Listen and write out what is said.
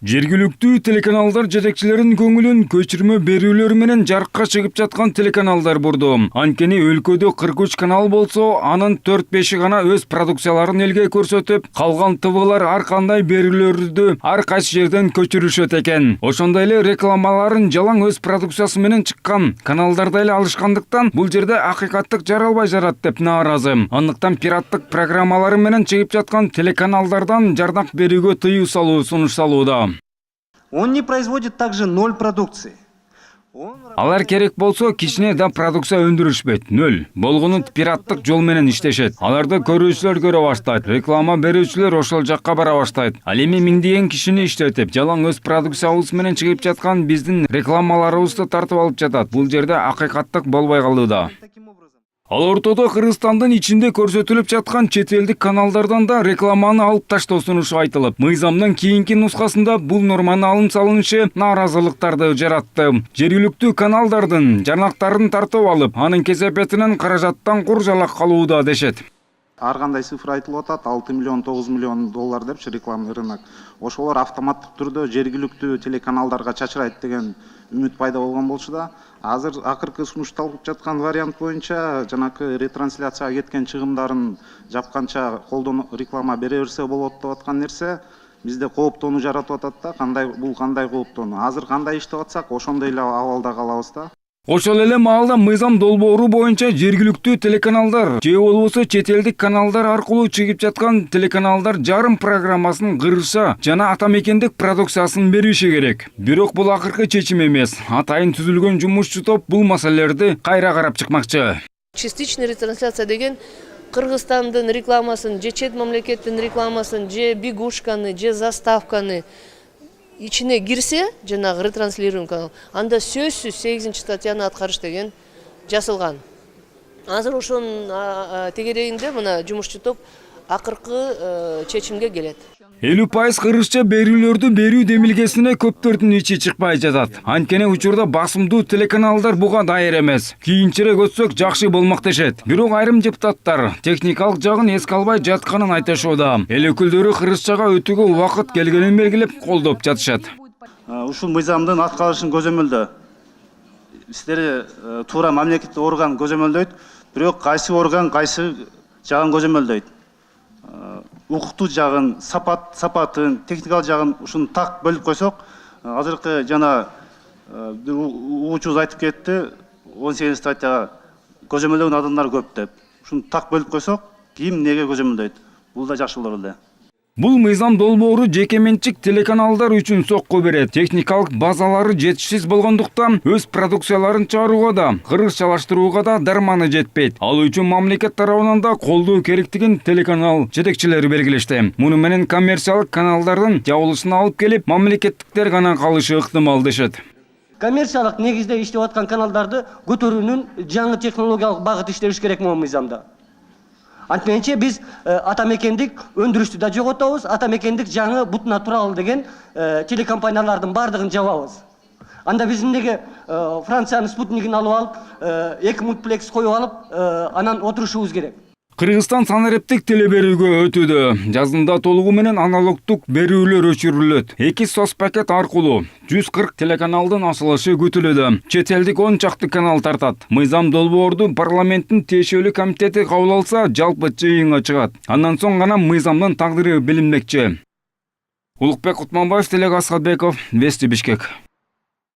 Жергиликтүү телеканалдар жетекчилеринин көңүлүн көчүрмө берүүлөр менен жарыкка чыгып жаткан телеканалдар бурду. Анткени өлкөдө 43 канал болсо, анын 4-5 гана өз продукцияларын элге көрсөтүп, калган ТВлар ар кандай берүүлөрдү ар кайсы жерден көчүрүшөт экен. Ошондой эле рекламаларын жалаң өз продукциясы менен чыккан каналдарда эле алышкандыктан, бул жерде акыйкаттык жаралбай жарат деп нааразы. Андыктан пираттык программалары менен чыгып жаткан телеканалдардан жардак берүүгө тыюу салуу сунуш салууда. Он не производит также ноль продукции. Алар керек болсо кичине да продукция өндүрүшпөйт. Нөл. Болгону пираттык жол менен иштешет. Аларды көрүүчүлөр көрө баштайт. Реклама берүүчүлөр ошол жакка бара баштайт. Ал эми миңдеген кишини иштетип, жалаң өз продукциябыз менен чыгып жаткан биздин рекламаларыбызды тартып алып жатат. Бул жерде акыйкаттык болбой калууда. Ал ортодо Кыргызстандын ичинде көрсөтүлүп жаткан чет элдик каналдардан да рекламаны алып таштоо сунушу айтылып, мыйзамдын кийинки нускасында бул норманы алым салынышы нааразылыктарды жаратты. Жергиликтүү каналдардын жарнактарын тартып алып, анын кесепетинен каражаттан кур жалак калууда дешет. Ар кандай цифра айтылып атат, 6 миллион, 9 миллион доллар депчи рекламный рынок. Ошолор автоматтык түрдө жергиликтүү телеканалдарга чачырайт деген үмүт пайда болгон болчу да. Азыр акыркы сунушталып жаткан вариант боюнча жанакы ретрансляцияга кеткен чыгымдарын жапканча колдон реклама бере берсе болот деп аткан нерсе бизде кооптоону жаратып атат да. Бул кандай кооптоону? Азыр кандай иштеп атсак, ошондой эле абалда калабыз да. Ошол эле маалда мыйзам долбоору боюнча жергиликтүү телеканалдар же болбосо чет элдик каналдар аркылуу чыгып жаткан телеканалдар жарым программасын кыргызча жана ата мекендик продукциясын бериши керек. Бирок бул акыркы чечим эмес. Атайын түзүлгөн жумушчу топ бул маселелерди кайра карап чыкмакчы. Частичная ретрансляция деген Кыргызстандын рекламасын, же чет мамлекеттин рекламасын, же бегушканы, же заставканы içine girse, жанагы ретранслируем канал, анда сөзсүз 8 статьяны аткарыш деген жасалган. Азыр ошонун тегерегинде мына жумушчу топ акыркы чечимге келет. 50% кыргызча берүүлөрдү берүү демилгесине көптөрдүн ичи чыкпай жатат. Анткени учурда басымдуу телеканалдар буга дайыр эмес. Кийинчерээк өтсөк жакшы болмок дешет. Бирок айрым депутаттар техникалык жагын эске албай жатканын айтышууда. Эл өкүлдөрү кыргызчага өтүүгө убакыт келгенин белгилеп колдоп жатышат. Ушул мыйзамдын аткарылышын көзөмөлдө. Сиздер туура мамлекеттик орган көзөмөлдөйт, бирок кайсы орган кайсы жагын көзөмөлдөйт. Укуктуу жагын, сапатын, техникалык жагын ушуну так бөлүп койсок, азыркы жана угуучубуз айтып кетти, 18 статьяга көзөмөлдөгөн адамдар көп деп. Ушуну так бөлүп койсок, ким эмнеге көзөмөлдөйт? Бул да жакшы болор эле. Бул мыйзам долбоору жеке менчик телеканалдар үчүн сокку берет. Техникалык базалары жетишсиз болгондуктан өз продукцияларын чыгарууга да, кыргызчалаштырууга да дарманы жетпейт. Ал үчүн мамлекет тарабынан да колдоо керектигин телеканал жетекчилери белгилешти. Муну менен коммерциялык каналдардын жабылышына алып келип, мамлекеттиктер гана калышы ыктымал дешет. Коммерциялык негизде иштеп аткан каналдарды көтөрүүнүн жаңы технологиялык багыт иштелиш керек могу мыйзамда. Антменче биз ата мекендик өндүрүштү да жоготобуз, ата мекендик жаңы бутуна туралы деген телекомпаниялардын бардыгын жабабыз. Анда биз эмнеге Франциянын спутнигин алып алып, 2 мультплекс коюп алып, анан отурушубуз керек. Кыргызстан санариптик теле берүүгө өтүүдө. Жазында толугу менен аналогдук берүүлөр өчүрүлөт. 2 соцпакет аркылуу 140 телеканалдын асылышы күтүлүүдө. Чет элдик 10 чакты канал тартат. Мыйзам долбоорду парламенттин тиешелүү комитети кабыл алса, жалпы жыйынга чыгат. Андан соң гана мыйзамдын тагдыры билинмекчи. Улукбек Кутманбаев, Телек Асхатбеков, Вести Бишкек.